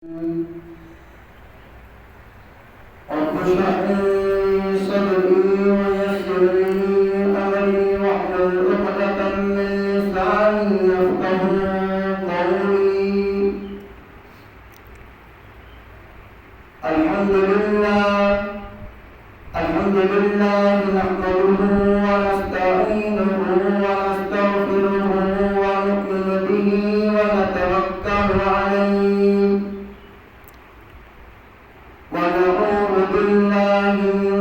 رب اشرح لي صدري ويسر لي أمري واحلل عقدة من لساني يفقهوا قولي. الحمد لله نحمده ونستعينه ونستغفره ونؤمن به ونتوكل عليه ونعوذ بالله من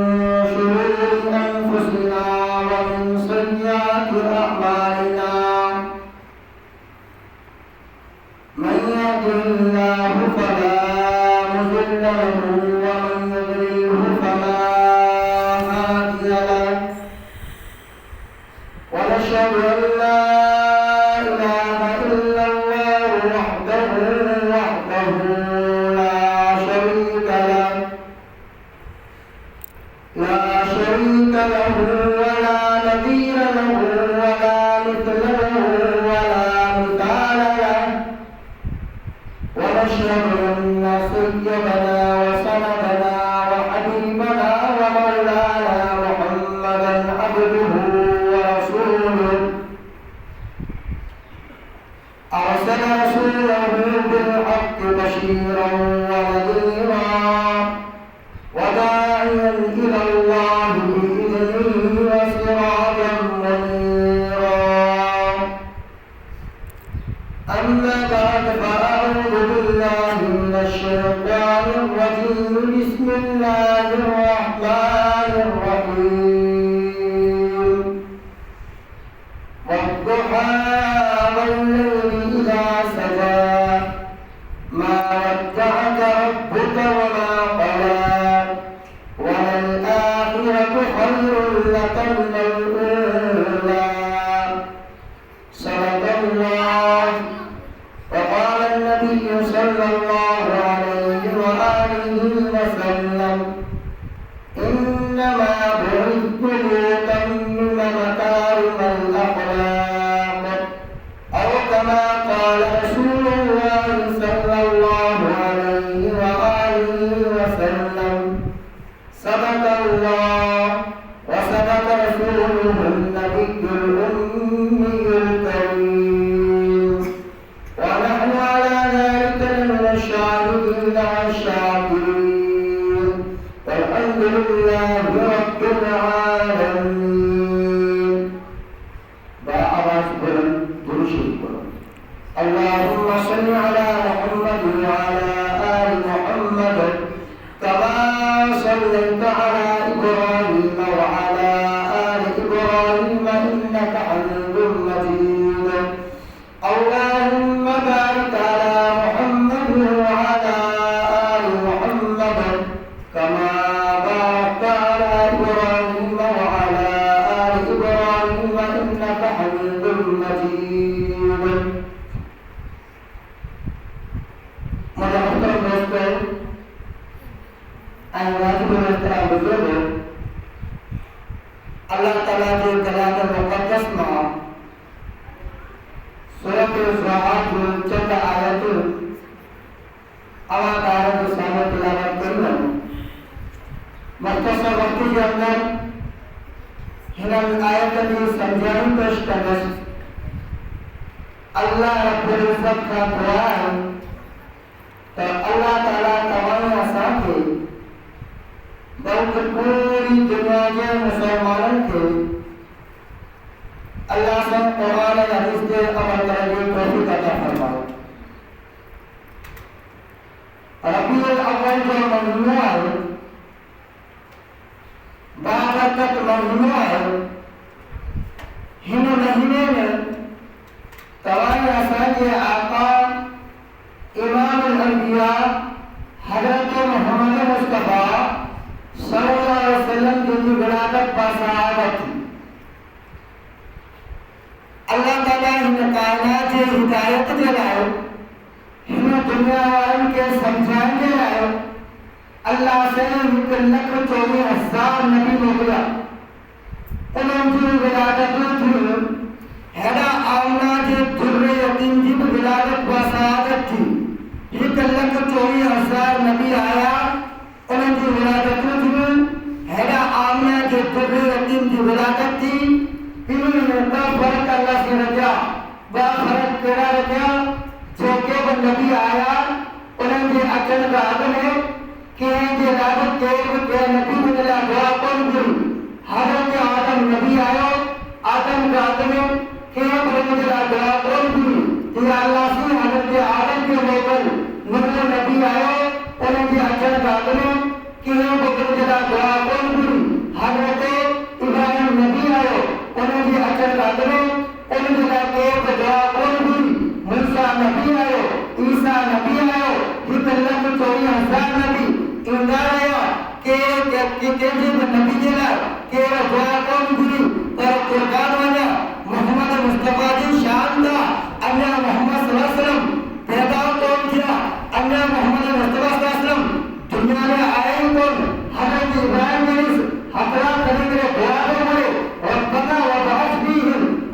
شرور أنفسنا ومن سيئات أعمالنا. من يهده الله فلا مضل له ومن يضلله فلا هادي له. ونشهد أن لا إله إلا الله وحده لا شريك له ولا نظير له ولا مثل له ولا مثال له. ونشهد أن سيدنا وسندنا وحبيبنا ومولانا محمدا عبده ورسوله أرسل رسوله بالحق بشيرا ونذيرا وداعيا إلى الله بإذنه وسراجا منيرا. أما بعد فأعوذ بالله من الشيطان الرجيم. بسم الله الرحمن الرحيم. والضحى والليل إذا سجى ما ودعك ربك وما قلى وللآخرة خير لك من الأولى. صدق الله. وقال النبي صلى الله عليه وآله وسلم إنما بعثت لأتمم مكارم الأخلاق أو كما قال رسول الله صلى الله عليه وآله وسلم. صدق الله وصدق رسوله النبي الأمي الكريم. ونحن على ذلك من الشاهدين والشاكرين والحمد لله رب العالمين. بآواز بلند درود پڑھو. اللهم صل على محمد وعلى آل محمد كما صليت على إبراهيم وعلى آل إبراهيم إنك حميد مجيد. اللهم بارك على محمد وعلى آل محمد كما باركت على إبراهيم وعلى آل إبراهيم إنك حميد مجيد. محترم دوستو، اللہ تعالیٰ کے کلام مقدس میں سورۃ الزعفات چند آیت اواتار کے سامنے تلاوت کرنا مختصر وقت کے اندر ہنن آیت کی سمجھانی پیش کرنا. اللہ رب العزت کا دعا ہے تو اللہ تعالیٰ تمام ساتھ بلکہ پوری دنیا کے مسلمانوں کے اللہ سے قرآن حدیث کے عمل کرنے کی توفیق عطا فرمائے. ربیع الاول جو مہینہ ہے بابرکت مہینہ ہے. ہن مہینے میں تمام آسان کے آقا امام الانبیاء حضرت محمد مصطفیٰ صلی اللہ علیہ وسلم کی ولادت باسعادت تھی. اللہ تعالیٰ ہن کائنات کی ہدایت دے لائے، ہن دنیا والوں کے سمجھان دے لائے. اللہ سے 1,24,000 نبی موکلا. انہوں کی ولادت تھی ہیڈا آونا کے در یتیم کی ولادت باسعادت تھی. 1,24,000 نبی آیا انہوں کی ولادت تھی حیرہ آمنہ کے در یتیم کی ولادت تھی انہوں نے تا فرق اللہ سے رجا با فرق تیرا رجا جو کہ وہ نبی آیا انہوں کی اچھل کا آدم ہے کہ یہ لابد کے نبی مدلہ دعا کون بھی حضرت آدم نبی آیا آدم کا آدم ہے کہ مدلہ دعا کون بھی کہ اللہ سے حضرت آدم کے لیبل مدلہ نبی آیا انہوں کی اچھل کا آدم ہے کہ مدلہ دعا کون بھی حضرت ابراہیم نبی آیا انہوں کی اچھل کا آدم ہے انہوں کی دعا کون بھی موسیٰ نبی آیا عیسیٰ نبی آیا 1,24,000 نبی اندار آیا کہ جب نبی جلا کہ دعا کون بھی پر قربان والا محمد مصطفیٰ جی شان تھا اللہ محمد صلی اللہ علیہ وسلم پیدا کون کیا اللہ محمد مصطفیٰ صلی اللہ علیہ وسلم دنیا میں آئے کون حضرت ابراہیم نے حضرہ کرنے کے دعا کرے اور بنا و بعث بھی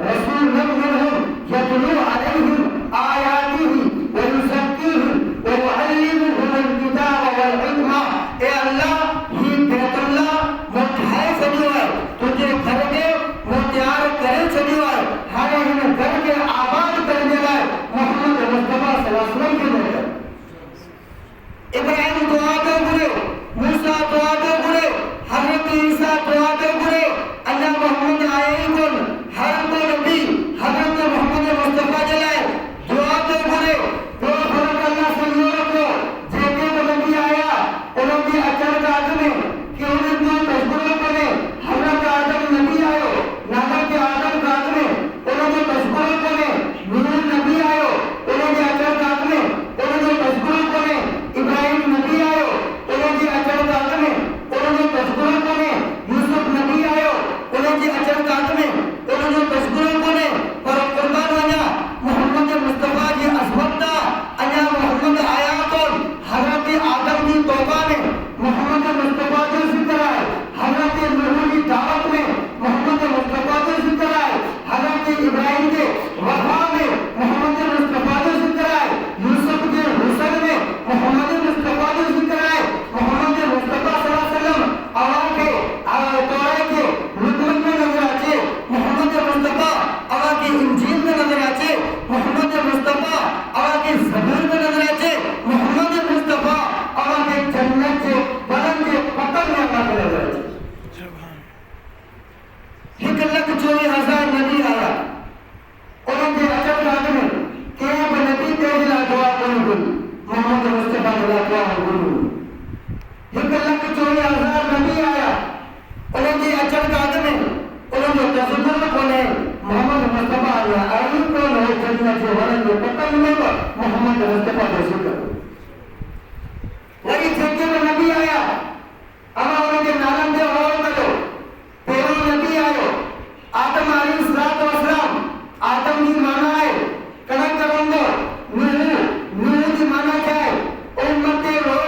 رسول منهم يتلو عليهم آياته ويزكيهم ويعلمهم الكتاب والحكمة اے اللہ یہ بیت اللہ مٹھائے چلی ہوئے تجھے گھر کے متیار کرے چلی ہوئے ہمیں انہیں گھر کے آباد کرنے لائے محمد مصطفیٰ صلی اللہ علیہ وسلم کی نظر ابراہیم دعا کے گرے موسیٰ دعا کے گرے حضرت عیسیٰ دعا کے گرے اللہ محمد آئے کن ہر کو نبی حضرت محمد مصطفیٰ جلائے دعا کے گرے دعا فرق اللہ صلی اللہ کو جیتے وہ نبی آیا انہوں کی اچھر کا آدم ہے کہ انہیں دو تشبروں کو نے حضرت آدم نبی آئے نظر کے آدم کا آدم ہے انہوں کے تشبروں کو نے نور نبی آئے انہوں کے اچھر کا آدم ہے انہوں کے تشبروں کو نے ابراہیم نبی آئے انہوں کی اچھر کا آدم ہے انہوں کے تشبروں کو نے یوسف نبی آئے انہوں کی اچھر کا آدم ہے انہوں کے تشبروں کو نے پر قربان والا محمد مصطفیٰ کی عظمت دا اللہ محمد آیا کون حضرت آدم کی توبہ میں محمد مصطفیٰ کے ذکر آئے حضرت نوح کی دعوت میں محمد مصطفیٰ کے ذکر آئے حضرت ابراہیم کے وفا میں محمد مصطفیٰ کے ذکر آئے یوسف کے حسن میں محمد مصطفیٰ کے ذکر آئے محمد مصطفیٰ صلی اللہ علیہ وسلم آواز کے توڑے کے رکن میں نظر آچے محمد مصطفیٰ آواز کی انجیل میں نظر آچے محمد مصطفیٰ آواز کی زبور میں نظر آچے محمد مصطفیٰ آواز کی جنت سے بلند کے پتن میں آواز میں نظر آچے 1,24,000 نبی آیا انہوں کے اچھر رات میں کہ اب نبی تیجلا دعا کرنے گل محمد مصطفیٰ دعا کرنے گل 1,24,000 نبی آیا انہوں کے اچھر رات میں انہوں کے تصدر کو نے محمد مصطفیٰ آیا آئی کون ہے جنت سے ورن کے پتن میں محمد مصطفیٰ کو ذکر لیکن جنگے میں نبی آیا اما انہوں کے نالم دے اور کرو پیرو نبی آئے آدم علیہ السلام آدم کی مانا ہے کنک کروں گو نوح کی مانا کیا ہے امت روح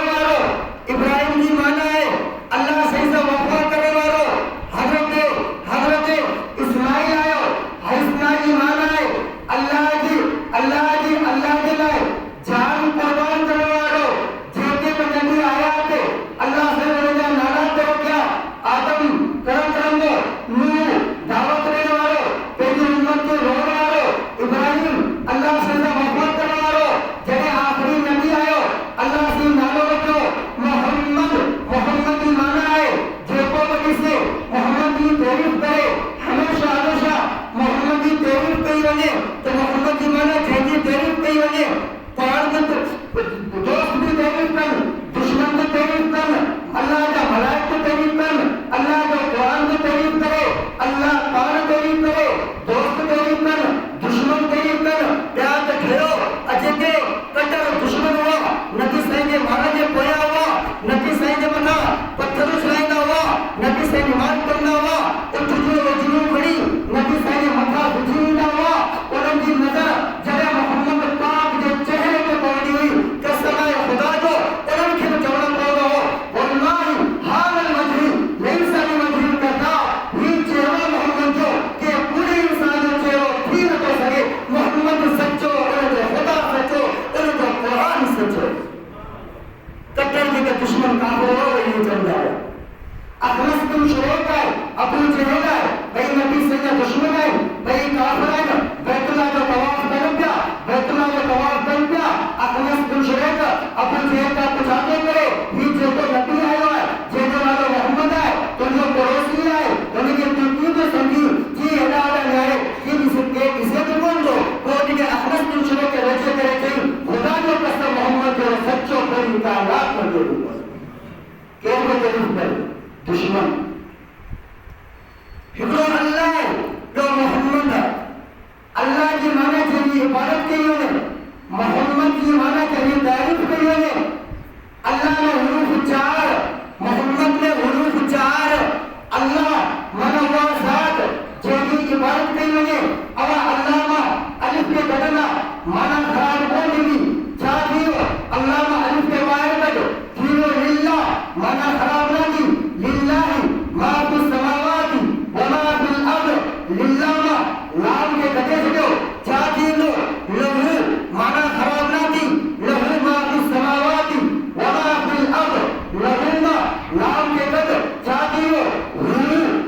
دشمن کافر ہو یہ چل جائے اخلص تم شروع ہے ابو جہل ہے بھائی نبی سے دشمن ہے بھائی کافر ہے بیت اللہ کا طواف کر گیا بیت اللہ کا طواف کر گیا اخلص تم شروع ہے ابو جہل کا پچھاتے کرے یہ جو تو نبی آیا ہے جو والا محمد ہے تم جو پڑوسی ہے ان کے تم تو سمجھی جی ہدایت ہے کہ اسے تو کون دو کوئی کہ اخلص تم شروع کے رچے کرے چاہیے خدا جو قسم محمد جو سچو کوئی کائنات کر دے کہ وہ تکلیف کرے دشمن حضور اللہ جو محمد ہے اللہ کی معنی چاہیے عبادت کے لیے محمد کی معنی چاہیے تعریف کے لیے اللہ نے حروف 4 محمد نے حروف 4 اللہ من ہوا ذات چاہیے عبادت کے لیے اور علامہ الف کے بدلہ معنی خراب ہو گئی چاہیے علامہ الف کے باہر بدلو تھیرو للہ معنی خراب نہ کی للہ ما فی السماوات وما فی الارض للہ لام کے گدے سے جو چاہیے لو لہو معنی خراب نہ کی لہو ما فی السماوات وما فی الارض لہو لام کے گدے چاہیے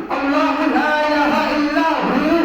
اللہ لا الہ الا ہو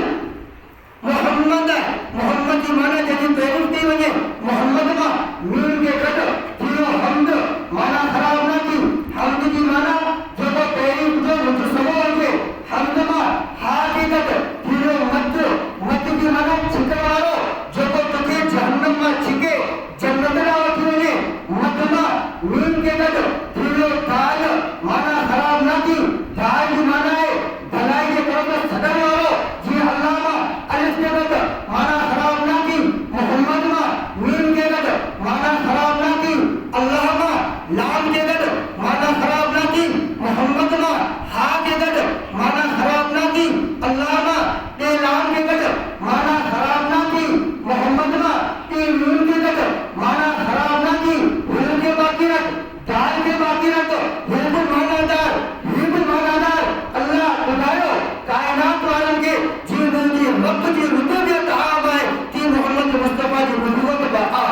محمد محمد کی معنی جنہیں پیروز دی وجہ محمد ماں مین کے گدے تھیرو حمد معنی خراب نہ کی حمد کی معنی جو تو پیروز جو مجسمہ ہوگے حمد ماں حقیقت تھیرو مت مت کی معنی چھکوارو جو تو تکے جہنم ماں چھکے جنت نہ ہوتی انہیں مت ماں مین کے گدے تھیرو دال معنی خراب نہ کی دال کی معنی ہے بھلائی کے طرف صدر والو جی علامہ الف کے گدے معنی خراب نہ کی محمد ماں مین کے گدے معنی خراب نہ کی اللہ ماں لام کے گدے معنی خراب نہ کی محمد ماں ہا کے گدے معنی خراب نہ کی اللہ ماں تے لام کے گدے معنی خراب نہ کی محمد ماں تے مین کے گدے معنی خراب نہ کی ہل کے باقی رکھ دال کے باقی رکھ ہل معنی دار ہل معنی دار اللہ بتاؤ کائنات عالم کے جیون کی وقت کی رتو کے تحاب ہے کہ محمد مصطفیٰ کی نبوت بقا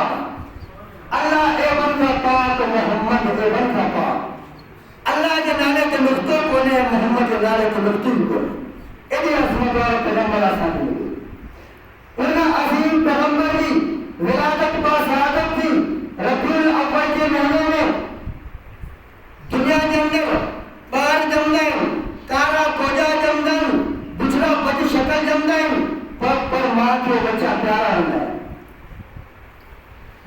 اللہ اے بن کا پاک محمد اے بن کا پاک اللہ کے نالے کے نقطوں کو نے محمد کے نالے کے نقطوں کو ایدی عظمت اور پیغمبر آسان ہوئی انہا عظیم پیغمبر کی ولادت با سعادت تھی ربیع الاول کے مہینے میں دنیا کے اندر بار جمدن کارا کوجا جمدن بچڑا بچ شکل جمدن پر ماں کے بچہ پیارا ہوتا ہے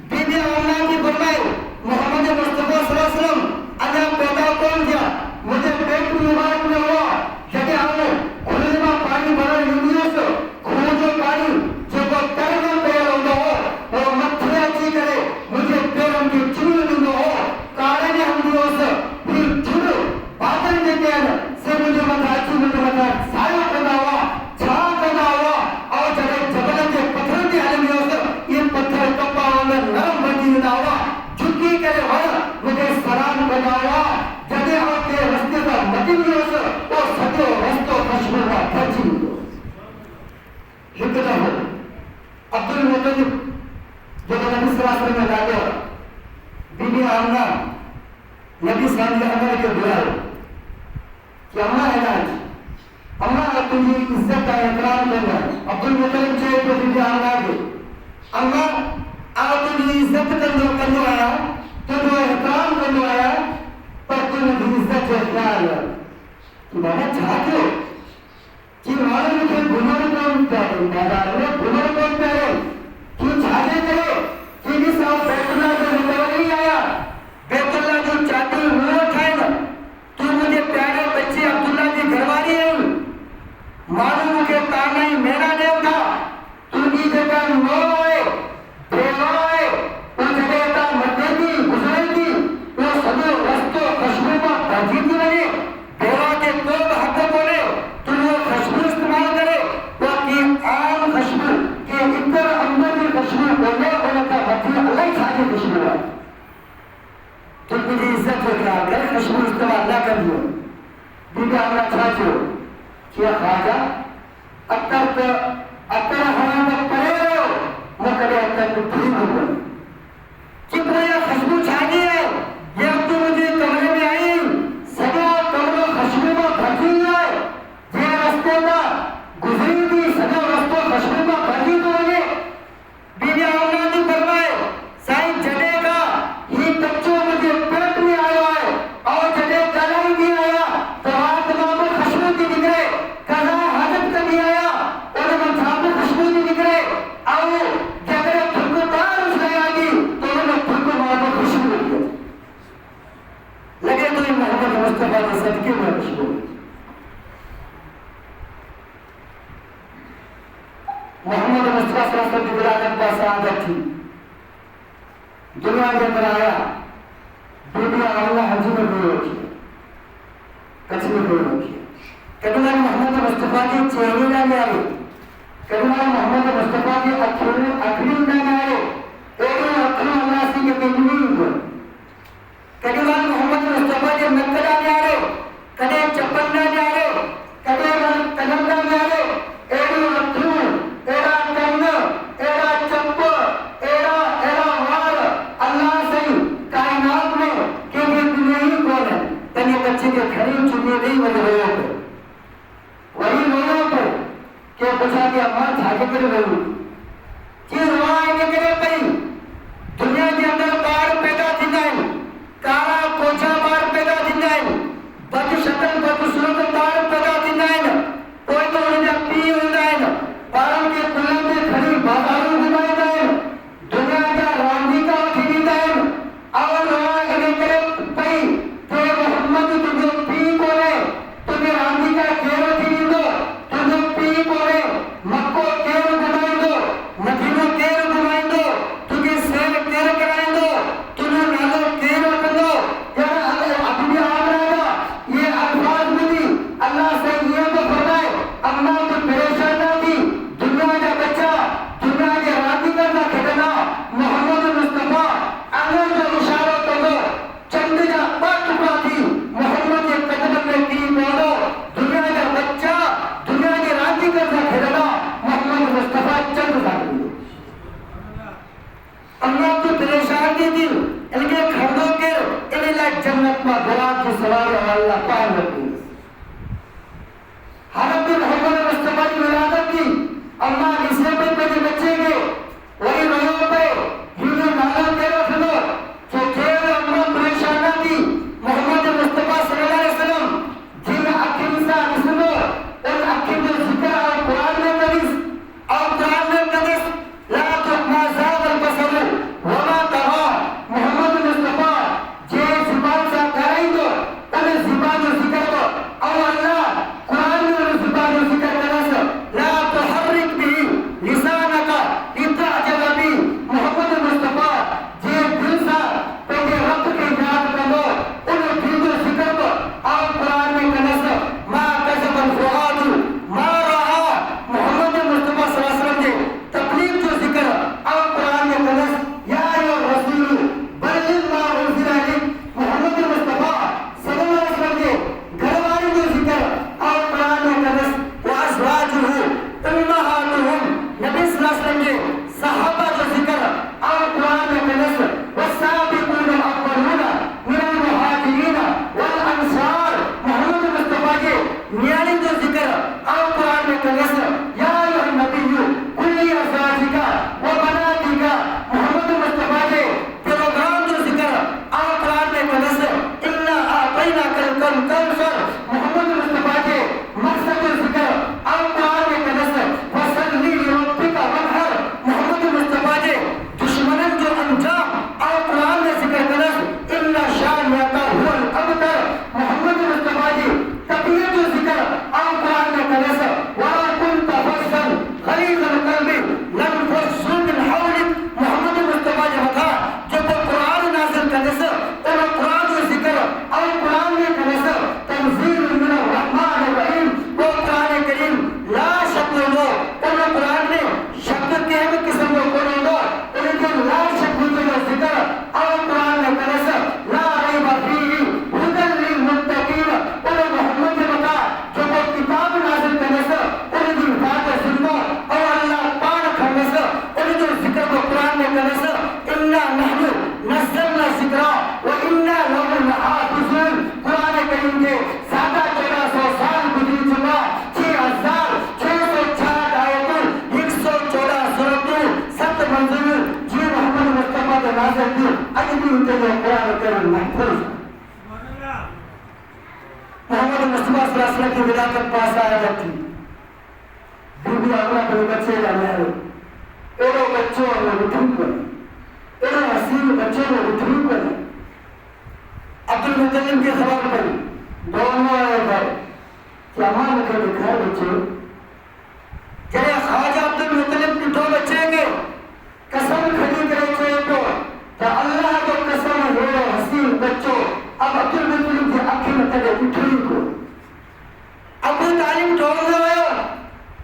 بی بی آمنہ کی فرمائے محمد مصطفیٰ صلی اللہ علیہ وسلم انا پیدا کون کیا مجھے پیٹ مبارک میں ہوا جگہ آؤ خلد میں پانی بھرا یونیوں سے کھوجو پانی جو کو تر میں پیر ہوگا ہو اور متھے اچھی کرے مجھے پیروں کی چنو دنو ہو کارے نے ہم دیوں سے پھر چھڑو بادل دیتے ہیں سے مجھے مطاچی مجھے مطاچ سایہ پیدا ہوا چھا پیدا ہوا اور جگہ جبلہ کے پتھر کی عالمیوں سے یہ پتھر کپا ہوگا نرم بندی ہوا جھکی کرے ہویا مجھے سلام پیدا ہوا جگہ ہوتے رستے کا مدینیوں سے وہ سدو رستو خشمہ کا پھرچی ہو حکتہ ہو عبد المطلب جو نبی صلی اللہ علیہ وسلم نے لایا بی بی آمنہ نبی صلی اللہ علیہ وسلم کے بلائے کہ اماں علاج اماں تجھے عزت کا احترام کرنا ہے عبد المطلب چاہے تو بی بی آمنہ کے اماں آپ تجھے عزت کرنے آیا تجھے احترام کرنے آیا پر تجھے بھی عزت سے احترام آیا کہ بابا چاہتے ہو کہ مارے مجھے گنر کون پیارے بازار میں گنر کون پیارے کیوں چاہتے کرو کہ بھی صاحب بیت اللہ جو مطلب نہیں آیا بیت اللہ جو چاہتے ہو وہ اٹھائے نا تو مجھے پیارے بچے عبداللہ کی گھرواری ہے معلوم کہ تانا ہی میرا نہیں تھا تو کی جگہ نو آئے دیوائے وہ جگہ تا مدے کی گزرے کی وہ سدو رستو خشبو کا تجید بنے دیوا کے کوب حق بولے تو وہ خشبو استعمال کرے وہ کی عام خشبو کہ اتر اندر کی خشبو بولے بولے کا مدی اللہ ساجی خشبو ہے تو مجھے عزت ہو گیا اگر خشبو استعمال نہ کر دو بیٹا ہمارا چھاچو کیا خواجہ اتر ہمارا پڑے رہو وہ کرے اتر کو دھیم ہو گئے کہ کوئی خشبو چھاگی ہے یہ اب تو مجھے مصطفیٰ کے صدقے میں مشغول. محمد مصطفیٰ صلی اللہ علیہ وسلم کی ولادت کا سعادت تھی. دنیا کے اندر آیا, دنیا اللہ حجی میں گئی ہوتی ہے, کچھ میں گئی ہوتی ہے. کبھی محمد مصطفیٰ کی چہرے نہ آئے, کبھی محمد مصطفیٰ کی اکھڑی نہ آئے, ایک اکھڑی اللہ سے کے بندی کو کبھی محمد مصطفیٰ کے نکل نہ آئے, کبھی چپل نہ آئے, کبھی قدم نہ آئے, ایک اکھڑی ایرا کن ایرا چپ ایرا ایرا وار اللہ سے کائنات میں کہ یہ دنیا ہی کون ہے. تنہیں بچے کے گھڑی چنے نہیں بن رہے ہوتے, وہی لوگوں کو کہ بچا کے اماں جھاگے کر رہی چیز وہاں آئے کرے پئی. دنیا کے اندر بار پیدا تھی جائیں, کارا کوچا بار پیدا تھی جائیں, بد شکل بد صورت بار پیدا تھی جائیں, کوئی تو انہیں پی ہو جائیں, باروں کے کلوں میں کھڑی بازاروں گھمائے جائیں, دنیا کا راندی کا اٹھی جائیں. اور وہاں آئے کرے پئی کہ محمد تجھے پی کو لے, تجھے راندی کا کھیرو تھی دو, تجھے پی کو لے, مکو کھیرو گھمائیں دو, مدینہ کھیرو گھمائیں دو, تجھے سیر کھیرو کرائیں دو, تجھے نالو کھیرو کر دو. ابھی آ رہا گا یہ الفاظ میں بھی اللہ سے یہ تو فرمائے اللہ تو پریشان نہ تھی. دنیا کا بچہ دنیا کے راندی کرنا کھڑنا محمد مصطفیٰ اگر جو اشارہ کر دو چند جا پڑ چکا تھی محمد کے قدم میں کی بولو. دنیا کا بچہ دنیا کے راندی کرنا کھڑنا محمد مصطفیٰ چند جا اللہ تو پریشان کی تھی ان کے کھڑوں کے انہیں لائک جنت میں برات کی سوال اللہ پار رکھی. حضرت محمد مصطفیٰ کی ولادت کی اللہ اسے پہ پہلے بچے گے وہی رویوں پہ ہندو نالا تیرا کھلو کہ تیرے اللہ پریشان نہ تھی. محمد مصطفیٰ صلی اللہ علیہ وسلم جن اکیم سے سنو ان اکیم میں ذکر اور قرآن میں قدس اور قرآن میں قدس لا تحما زاد البصر وما تغا. محمد مصطفیٰ جے زبان سے کرائیں دو انہیں زبان و ذکر دو اور اللہ قرآن میں زبان و ذکر کرنا سے لا تحرک بھی لسانہ کا لتعجب بھی. محمد مصطفیٰ جے دل سے پہلے رب کے یاد کر دو انہیں دل و ذکر دو اور قرآن میں کرنا سے ما کذب الفؤاد ما رہا. محمد مصطفیٰ صلی اللہ علیہ وسلم کے تبلیغ جو ذکر اور قرآن میں کرنا سے یا ایھا الرسول بلغ ما انزل الیک. محمد مصطفیٰ صلی اللہ علیہ وسلم کے گھر والے جو ذکر اور قرآن میں کرنا سے وازواجہ امہاتہم. نبی صلی اللہ علیہ وسلم کے صحابہ جو ذکر اور قرآن میں کرنا سے والسابقون الاولون من المہاجرین والانصار. محمد مصطفیٰ کے نیالی جو ذکر اور قرآن میں کرنا سے یا ایھا النبی قل لازواجک وبناتک. محمد مصطفیٰ کے پروگرام جو ذکر اور قرآن میں کرنا سے انا اعطیناک الکوثر. محمد مصطفیٰ کے مقصد جو ذکر اور قرآن میں کرنا سے فصلی لربک وانحر. محمد مصطفیٰ کے دشمنن جو انجام اور قرآن میں ذکر کرنا سے انا شانئک هو الابتر. محمد مصطفیٰ کی طبیعت جو ذکر اور قرآن میں کرنا سے وَلَا كُنْتَ فَظًّا غَلِيظَ الْقَلْبِ لَانفَضُّوا مِنْ حَوْلِكَ. محمد مصطفیٰ جو تھا جب وہ قرآن نازل کرنے سے اور قرآن جو ذکر اور قرآن میں کرنے سے تنزیل من الرحمن الرحیم. وہ قرآن کریم لا شک لو اور قرآن میں شک کے ہم قسم کو کھولیں گو انہیں جو لا شک جو ذکر اور قرآن میں کرنے سے لا ریب فیہ ھدی للمتقین. اور محمد نے بتا جو وہ کتاب نازل کرنے سے انہیں جو بات سنو اور اللہ پاک کرنے سے انہیں جو ذکر کو قرآن میں کرنے سے انا نحن نزلنا الذکر وانا لہ لحافظون. قرآن کریم کے 1400 سال گزر چکا, 6666 آیتوں, 114 سورتوں, 7 منزل جی محمد مصطفیٰ کے نازل کی اجبی ہوتے جو قرآن کریم محفوظ. محمد مصطفیٰ صلی اللہ علیہ وسلم کی ولادت پاس آیا جاتی بیوی اپنا کوئی بچے جانے ہیں ایرو بچوں میں بٹھوک بنے ایرو حسین بچوں میں بٹھوک بنے. عبد المطلب کی خبر پڑی لکھا ہے بچے جڑے خواجہ عبد المطلب کے 2 بچے کے قسم کھڑی کرے چھے تو اللہ کو قسم ہے حسین بچوں اب عبد المطلب کی اکھی میں تلے اٹھڑی کو ابو طالب ڈھول رہے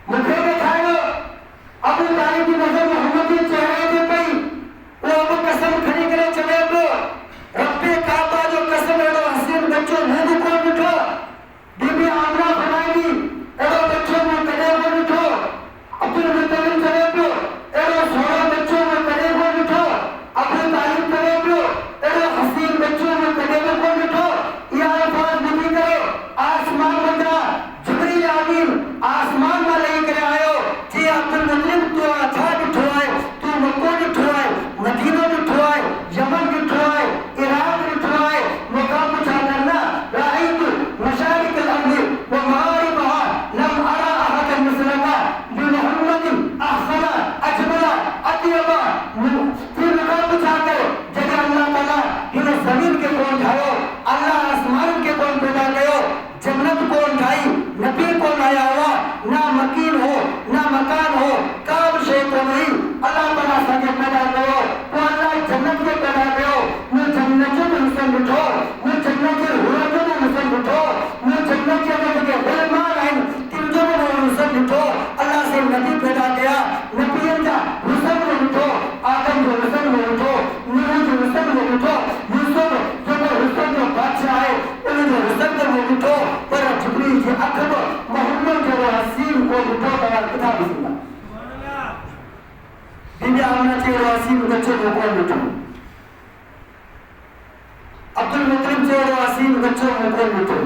مکھے میں کھائے ابو طالب کی نظر محمد کے چہرے پہ پئی وہ ابو قسم کھڑی کرے چلے تو رب کعبہ جو قسم ہے حسین بچوں نہیں کو بٹھو بی بی آمنہ بنائے گی ایڈو بچوں میں کڑے کو بٹھو عبد المطلب چلے تو ایڈو سوڑا بچوں میں کڑے کو بٹھو ابو طالب چلے تو ایڈو حسین بچوں میں کڑے کو بٹھو یہ الفاظ نہیں کرو آسمان بندہ جبریل آمین آسمان میں لے کر آئے جی عبد المطلب تو اچھا بٹھو آئے تو مکہ بٹھو آئے مدینہ بٹھو آئے یمن بٹھو آئے عراق بٹھو آئے مقام پچھا کرنا رأیت مشارق الارض ومغاربها لم ارى احدا مثلنا بمحمد احسن اجمل اطيب پھر مقام پچھا کر جگہ اللہ تعالیٰ انہیں زمین کے کون ڈھائیو اللہ آسمان کے کون پیدا گئے جنت کون ڈھائی نبی کون آیا ہوا نہ مکین ہو نہ مکان ہو کام شیط نہیں اللہ تعالیٰ سنگے پیدا گئے تو اللہ جنت کے پیدا گئے وہ جنت کے مسلم بٹھو وہ جنت کے حورت میں مسلم بٹھو وہ جنت کے نبی کے علمان ہیں ترجو میں مسلم بٹھو اللہ سے نبی پیدا گیا نبی کا حسن میں بٹھو آدم جو حسن میں بٹھو نوح جو حسن میں بٹھو یوسف جو حسن جو بادشاہ ہے انہیں جو حسن میں بٹھو پر جبریل کے اکبر محمد جو حسین کو بٹھو پر کتاب سننا بی بی آمنہ کے حسین بچوں کو کون بٹھو عبد المطلب جو حسین بچوں کو کون بٹھو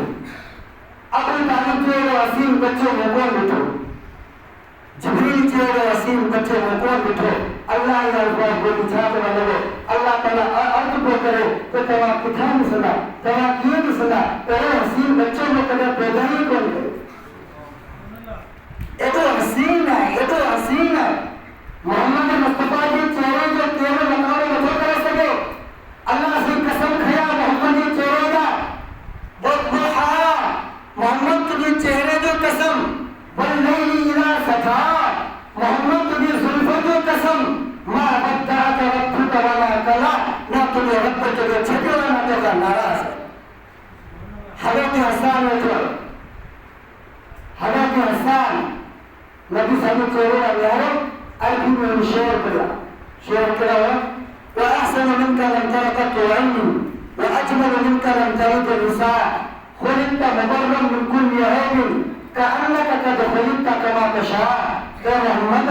ابو طالب جو حسین بچوں کو کون بٹھو جبریل جو حسین بچوں کو کون بٹھو اللہ یا الفاظ کو بچھاتے والے اللہ تعالیٰ عرض کو کرے تو توا کتاب سنا توا کیے سنا اے حسین بچوں کو کدھر پیدا ہی کون کرے یہ تو حسین ہے یہ تو حسین ہے محمد مصطفیٰ کے چہرے جو تیرے مقام میں نہ کر سکے اللہ سے قسم کھایا محمد کے چہرے کا والضحى محمد تجھے چہرے جو قسم واللیل اذا سجا محمد تجھے زلفوں جو قسم ما ودعك ربك وما قلى نہ تجھے رب تجھے چھٹے اور نہ تجھے ناراض ہے حضرت حسان جو حضرت حسان نبی صلی اللہ علیہ وسلم أيدي من شعر كده وأحسن منك لم تر قط عيني وأجمل منك لم تلد النساء خلقت مبرا من كل عيب كأنك قد خلقت كما تشاء يا محمد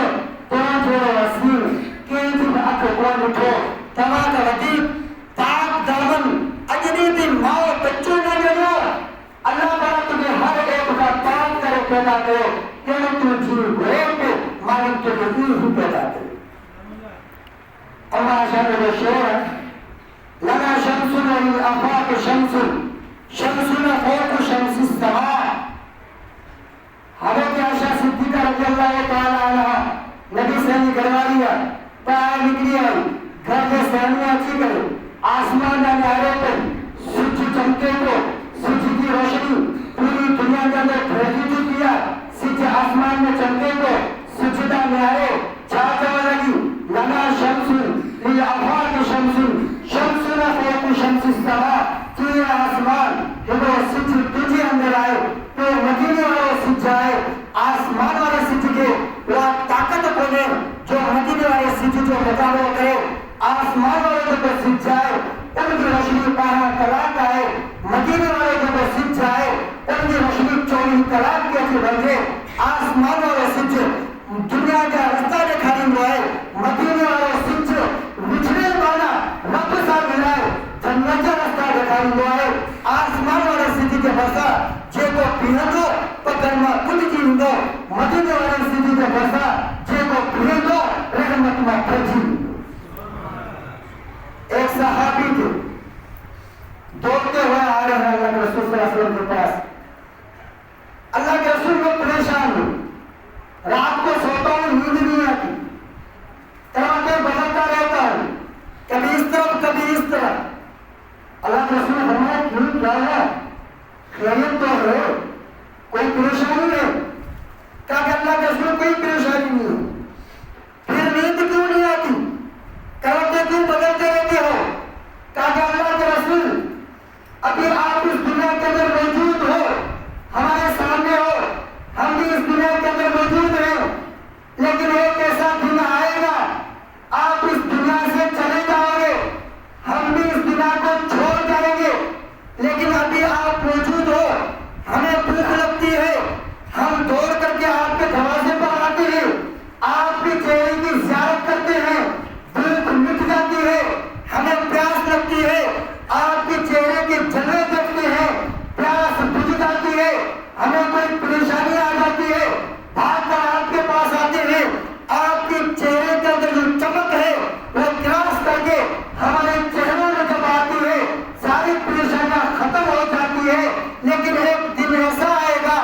تواجه وسيم كيف أكبر بتو تماك وديب تعب دامن أجديد الماء بچوں نہ جنو اللہ تعالیٰ تمہیں ہر ایک کا تعب کرے پیدا کرو کہ تم جیو گئے کہ مالک تو جدید ہی پیدا کرے اللہ شاہد و شعر لنا شمسنا للآفاق شمس شمسنا فوق شمس السماء حضرت عائشہ صدیقہ رضی اللہ تعالی عنہ نبی سہنی گھرواری ہے باہر نکلی آئی گھر کے سہنی اچھی کرے آسمان نہ نہرے پر سورج چمکے کو سورج کی روشنی پوری دنیا کے اندر پھیلی کیا سورج آسمان میں چمکے کو سجدہ میں آئے چھاچا لگی لنا شمس للآفاق شمس شمسنا فوق شمس السماء کہ آسمان جب وہ سج تجھے اندر آئے تو مدینے والے سج آئے آسمان والے سج کے وہ طاقت کو دے جو مدینے والے سج جو مقابلہ کرے آسمان والے جب سج آئے ان کی روشنی 12 طلاق آئے مدینے والے جب سج آئے ان کی روشنی 24 طلاق کے اچھے بن گئے آسمان والے سج دنیا کا رستہ دکھانے ہوا ہے مدینے والے سچ بچھڑے والا رب سا ملائے جنت کا رستہ دکھانے ہوا ہے آسمان والے سچ کے بسا جے کو پیندو پکرما کچھ جیندو مدینے والے سچ کے بسا جے کو پیندو رحمت میں پھرجی ایک صحابی تھے دوڑتے ہوئے آ رہے ہیں اللہ کے رسول صلی اللہ علیہ وسلم کے پاس اللہ کے رسول کو پریشان ہوئے رات کو سوتا ہوں نیند نہیں آتی تراکے بدلتا رہتا ہے کبھی اس طرف کبھی اس طرف اللہ کے رسول نے فرمایا کیوں کیا ہے خیریت تو ہے کوئی پریشانی ہے؟ کہا کہ اللہ کے رسول کوئی پریشانی نہیں ہے۔ پھر نیند کیوں نہیں آتی؟ کرتے کیوں بدلتے رہتے ہو؟ کہا کہ اللہ کے رسول ابھی آپ اس دنیا کے اندر موجود ہو، ہمارے سامنے ہو، ہم بھی اس دنیا کے اندر موجود ہیں، لیکن ایک ایسا دن آئے گا آپ اس دنیا سے چلے جاؤ گے، ہم بھی اس دنیا کو چھوڑ جائیں گے، لیکن ابھی آپ موجود ہو، ہمیں بھوک لگتی ہے، ہم دوڑ کر کے آپ کے دروازے پر آتے ہیں، آپ کے چہرے کی زیارت کرتے ہیں، بھوک مٹ جاتی ہے، ہمیں پیاس لگتی ہے، آپ کے چہرے کی جلوے دیکھتے ہیں، پیاس بجھ جاتی ہے، ہمیں کوئی پریشانی آ جاتی ہے، بھاگ کر آپ کے پاس آتے ہیں، آپ کے چہرے کے اندر جو چمک ہے وہ کراس کر کے ہمارے چہروں میں جب آتی ہے ساری پریشانیاں ختم ہو جاتی ہے، لیکن ایک دن ایسا آئے گا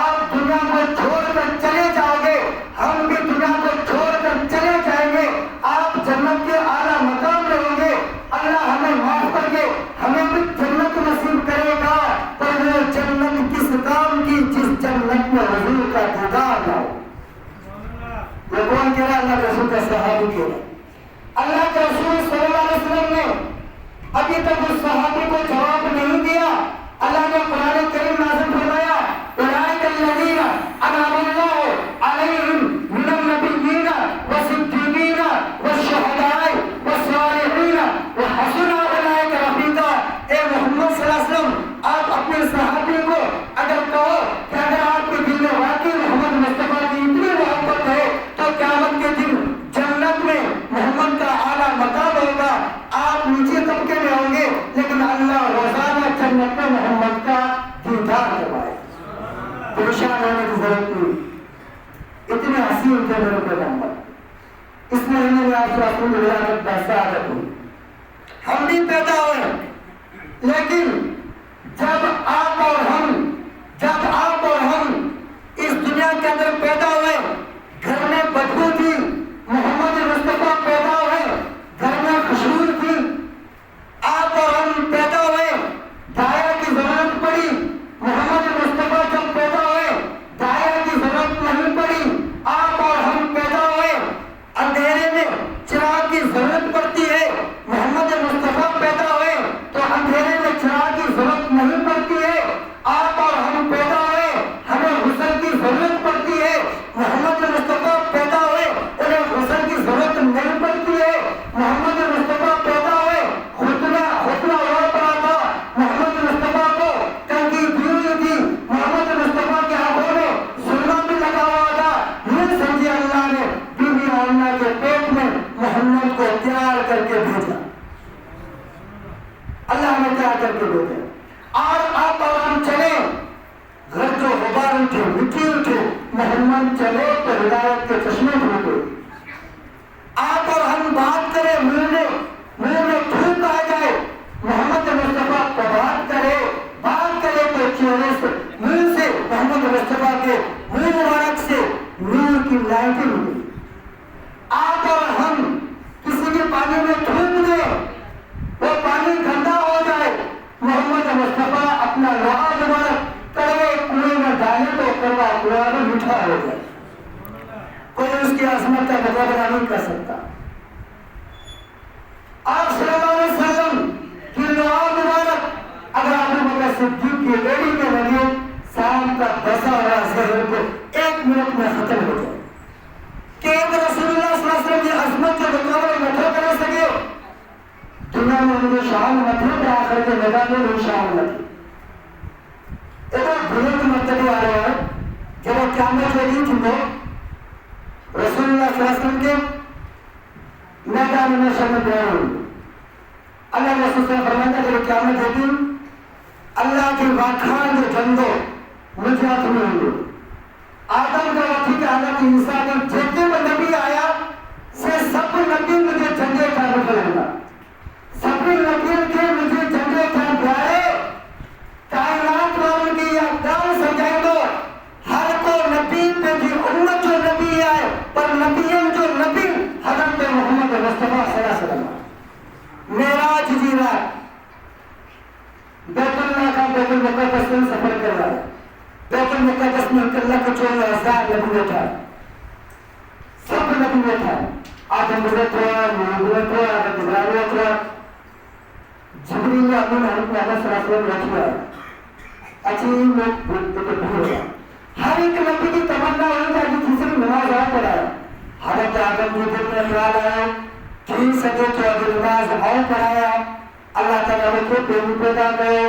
آپ دنیا کو چھوڑ کر چلے جاؤ گے، ہم بھی دنیا کو چھوڑ کر چلے جائیں گے، آپ جنت کے اعلیٰ مقام میں ہوں گے، اللہ ہمیں معاف کر کے ہمیں بھی جنت نصیب کرے گا، پر وہ جنت کس کام کی جس جنت میں حضور کا دیدار نہ ہو۔ یہ کون کہہ رہا ہے؟ اللہ کے رسول کا صحابی کہہ رہا ہے۔ اللہ کے رسول صلی اللہ علیہ وسلم نے ابھی تک اس صحابی کو جواب نہیں دیا، اللہ نے قرآن کریم نازل فرمایا اولئک الذین انعم اللہ علیہم من النبیین والصدیقین والشہداء والصالحین وحسن اولئک رفیقا۔ اے محمد صلی اللہ علیہ وسلم آپ اپنے صحابی کو اگر کہو کہ اگر آپ کے دل میں واقعی محمد مصطفیٰ کی اتنی محبت ہے تو قیامت کے دن جنت میں محمد کا اعلیٰ مقام ہوگا، آپ نیچے طبقے میں ہوں گے، لیکن اللہ روزانہ جنت میں محمد کا دیدار کروائے، پریشان ہونے کی ضرورت نہیں۔ اتنے حسین تھے میرے پیغمبر، اس مہینے میں آپ رسول ولادت بسعادت ہوئی، ہم بھی پیدا ہوئے، لیکن جب آپ اور ہم اس دنیا کے اندر پیدا ہوئے، گھر میں بدبو تھی، محمد مصطفیٰ پیدا ہوئے، گھر میں خوشبو تھی، آپ اور ہم پیدا ہوئے، دایا کی ضرورت پڑی، محمد مصطفیٰ جب پیدا ہوئے دایا کی ضرورت نہیں پڑی، آپ اور ہم پیدا ہوئے، اندھیرے میں چراغ کی ضرورت پڑتی ہے، محمد مصطفیٰ پیدا ہوئے تو اندھیرے میں چراغ کی ضرورت نہیں پڑتی ہے، آپ اور ہم پیدا ہوئے ہمیں غسل کی ضرورت پڑتی ہے، محمد مصطفیٰ پیدا ہوئے انہیں غسل کی ضرورت نہیں پڑتی ہے، محمد مصطفیٰ پیدا ہوئے خطبہ ہوا پڑا تھا، محمد مصطفیٰ کو ٹنکی دی ہوئی تھی، محمد مصطفیٰ کے ہاتھوں میں سرما بھی لگا ہوا تھا، یہ سمجھے اللہ نے بی بی آمنہ کے پیٹ میں محمد کو تیار کر کے بھیجا، اللہ نے تیار کر کے بھیجا، اور آپ اور ہم چلے، گھر جو غبار اٹھے مٹی اٹھے، محمد چلے تو ہدایت کے چشمے ڈھونڈے، آپ اور ہم بات کریں منہ میں تھوک آ جائے، محمد مصطفیٰ کو بات کرے تو چہرے سے منہ سے محمد مصطفیٰ کے منہ مبارک سے نور کی لائٹیں ملی، آپ اور ہم کسی کے پانی میں تھوک دیں وہ پانی گندا ہو جائے، محمد مصطفیٰ اپنا لعاب مبارک کڑوے کنویں میں ڈالے تو کڑوا کنواں میں میٹھا ہو جائے، کوئی اس کی عظمت کا مقابلہ نہیں کر سکتا۔ آپ صلی اللہ علیہ وسلم کی لعاب مبارک اگر ابو بکر صدیق کی بیڑی میں لگے، شام کا بسا ہوا زہر کو ایک منٹ میں ختم ہو جائے، کہ ایک رسول اللہ صلی اللہ علیہ وسلم کی عظمت کے مقابلے میں نہ کر سکے، دنیا میں مجھے شام نتھے پہ آخر کے لگا دے وہ شام نتھے۔ ایک بھولے کی مرتبہ آ رہا ہے، جب وہ قیامت لگی تھی تو رسول اللہ صلی اللہ علیہ وسلم کے میدان میں شامل بیان ہوئی، اللہ نے رسول سے فرمایا کہ قیامت لگی اللہ کی واکھان جو جندو مجھے ہاتھ میں ہوں گے، آدم کا وقتی کہ حالت انسان جتنے میں نبی آیا سے سب نبی مجھے جنگے کا رکھل ہوگا، سب نبی کے مجھے جنگے کا پیارے کائنات والوں کی یہ اقدام سمجھائیں گو، ہر کو نبی پہ بھی امت جو نبی آئے پر نبیوں جو نبی حضرت محمد مصطفیٰ صلی اللہ علیہ وسلم، معراج کی رات بیت اللہ کا بیت المقدس میں سفر کر رہا ہے، بیت المقدس میں کلّا کچھ ہزار نبوت ہے، سب نبوت ہے، آدم نبوت ہے، نبوت ہے، آدم نبوت ہے، جبریل امین حضرت محمد صلی اللہ علیہ وسلم رکھا ہے، اچھی لوگ بھول ہے، ہر ایک نبی کی تمنا ہوئی ہے کہ کسی نے نماز آ پڑھایا، حضرت آدم کے دل میں خیال آیا 3 صدی تو اگر نماز آ پڑھایا، اللہ تعالیٰ نے کو پریمی پیدا کرے،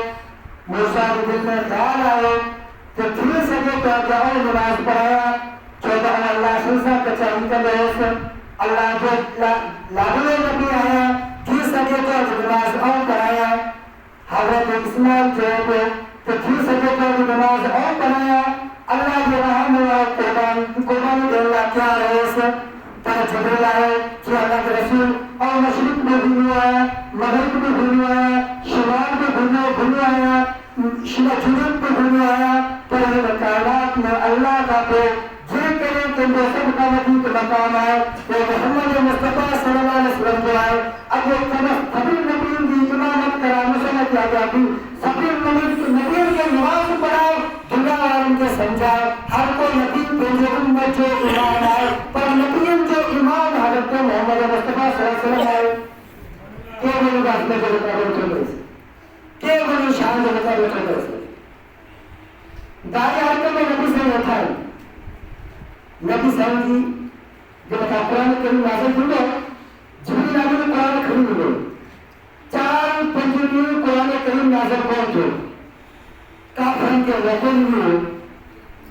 موسیٰ کے دل میں خیال آئے تو 3 صدی تو اگر نماز پڑھایا، 14 اللہ سنسا کچھائی کا لحظ اللہ جو لاغل نبی آیا 3 صدی تو اگر نماز آ پڑھایا، حضرت اسماعیل جو ہے تو 3 صدی تو اگر نماز آ پڑھایا، اللہ کے رحم و قربانی دے اللہ کیا رہے سے تاہر جبریل آئے کہ اللہ کے رسول اور مشرق میں بھولو آیا، مغرب میں بھولو آیا، شمال میں بھولو آیا، جنوب میں بھولو آیا، پر یہ مکانات میں اللہ کا پہ جے کریں کہ وہ سب کا نبی کے مقام آئے، وہ محمد مصطفیٰ صلی اللہ علیہ وسلم کو آئے، اب وہ سبھی نبیوں کی امامت کراموں سے نہ کیا جاتی، سبھی نبیوں کے نماز پڑھائے، دنیا والوں کے سمجھائے، ہر کوئی نبی بھیجے امت جو ایمان آئے، پر نبیوں جو ایمان حضرت محمد مصطفیٰ صلی اللہ علیہ وسلم آئے، کہ بنی بات میں جو مطابق چلے سے، کہ بنی شان جو مطابق چلے سے، داری آرکہ میں نبی سے اٹھا ہے، نبی صاحب کی جو بتا قرآن کریم نازل کرو جبریل امین نے قرآن کریم ملو 4 پنجوی قرآن کریم نازل کون جو کافرن کے وقت ملو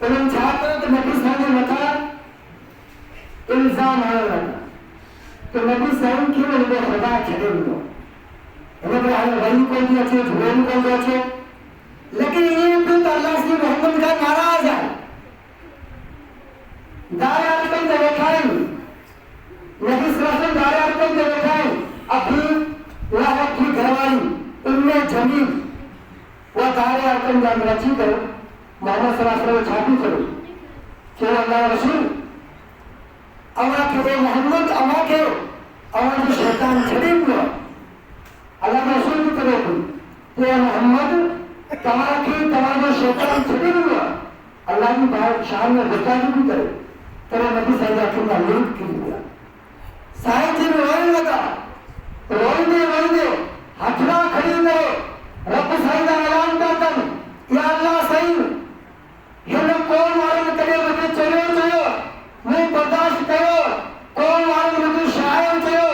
انہوں چاہتا تو نبی صاحب نے بتا الزام آیا لگا تو نبی صاحب کی انہوں نے خدا چھڑے ملو انہوں نے وہی کو دیا چھے جھوڑے کو دیا چھے لیکن یہ بھی تو اللہ سے محمد کا ناراض ہے دارے آرکم دے بیٹھائیں نبی صلی اللہ علیہ وسلم دارے آرکم دے بیٹھائیں اپنی لاحق کی گھروالی ام جمیل وہ دارے آرکم دے مرچی کرو محمد صلی اللہ علیہ وسلم چھاپی کرو کہ اللہ رسول اما کے محمد اما کے اما جو شیطان چھڑی ہوا اللہ رسول کی طرح کو کہ محمد تمہارا شیطان چھڑی ہوا اللہ کی بات شان میں بچہ بھی کرے تیرے نبی صلی اللہ علیہ وسلم لوٹ کی دیا سائن جی میں روئے لگا روئے ہتھڑا کھڑی کرو رب سائن اعلان کرتا یا اللہ سائن یہ لوگ کون مارن کرے مجھے چلو چلو میں برداشت کرو کون مارن مجھے شاعر چلو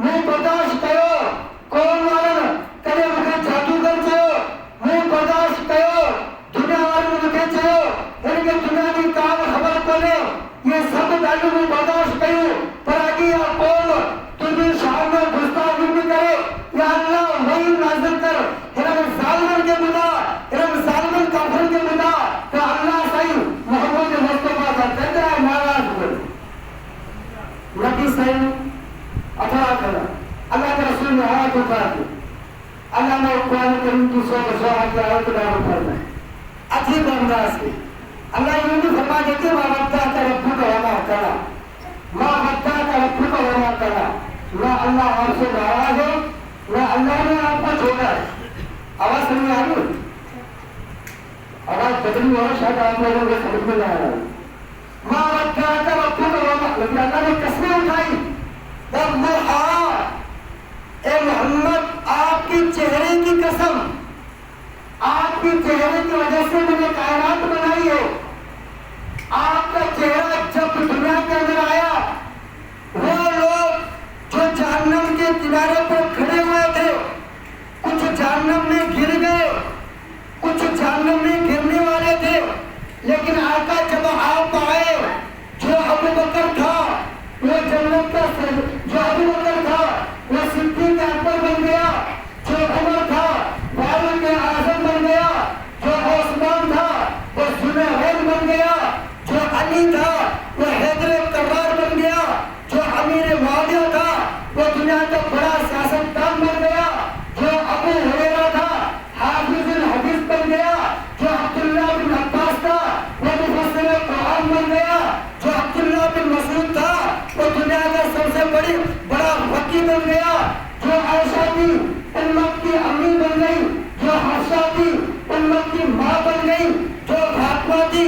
میں برداشت کرو کون مارن کرے مجھے جادوگر چلو میں برداشت کرو دنیا والے مجھے چلو ان کے دنیا کی کام خبر کرے یہ سب دائیوں میں برداشت کرو پر آگی یا قوم تجھے شاہد میں گستاخی بھی کرے یا اللہ وہی نازل کر ہرم ظالمن کے بدا ہرم ظالمن کافر کے بدا کہ اللہ صحیح محمد مصطفیٰ کا دندہ ناراض ہوئے نبی صحیح اطاع کرا اللہ کے رسول نے آیت اٹھا دی اللہ نے قرآن کریم کی 100 کی آیت نام فرمائی عجیب انداز کی اللہ یہ بھی فرما دیتے ماں بتا کا ربو کا وما کرا ماں بتا کا ربو کا وما کرا نہ اللہ آپ سے ناراض ہے نہ اللہ نے آپ کو چھوڑا ہے آواز سمجھ آ رہی آواز بدلی ہو شاید آپ لوگوں کو سمجھ میں نہ آ رہا ماں بتا کا ربو کا وما لیکن اللہ نے قسمیں اٹھائی اے محمد آپ کی چہرے کی قسم آپ کی چہرے کی وجہ سے میں نے کائنات بنائی ہے آپ کا چہرہ جب دنیا کے اندر آیا وہ لوگ جو جہنم کے کنارے پر کھڑے ہوئے تھے کچھ جہنم میں گر گئے کچھ جہنم میں گرنے والے تھے لیکن آقا جب آپ آئے جو ابو بکر تھا وہ جنت کا جو ابو بکر تھا وہ صدیق اکبر بن گیا جو عمر تھا فاروق اعظم بن گیا جو عثمان تھا وہ ذوالنورین بن گیا جو علی تھا وہ حیدر کرار بن گیا جو امیر معاویہ تھا وہ دنیا کا بڑا سیاستدان بن گیا جو ابو ہریرہ تھا حافظ الحدیث بن گیا جو عبداللہ بن عباس تھا وہ مفسر قرآن بن گیا جو عبداللہ بن مسعود تھا وہ دنیا کا سب سے بڑا فقیہ بن گیا جو عائشہ تھی امت کی امی بن گئی جو حفصہ تھی امت کی ماں بن گئی جو فاطمہ تھی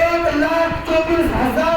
1,24,000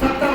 70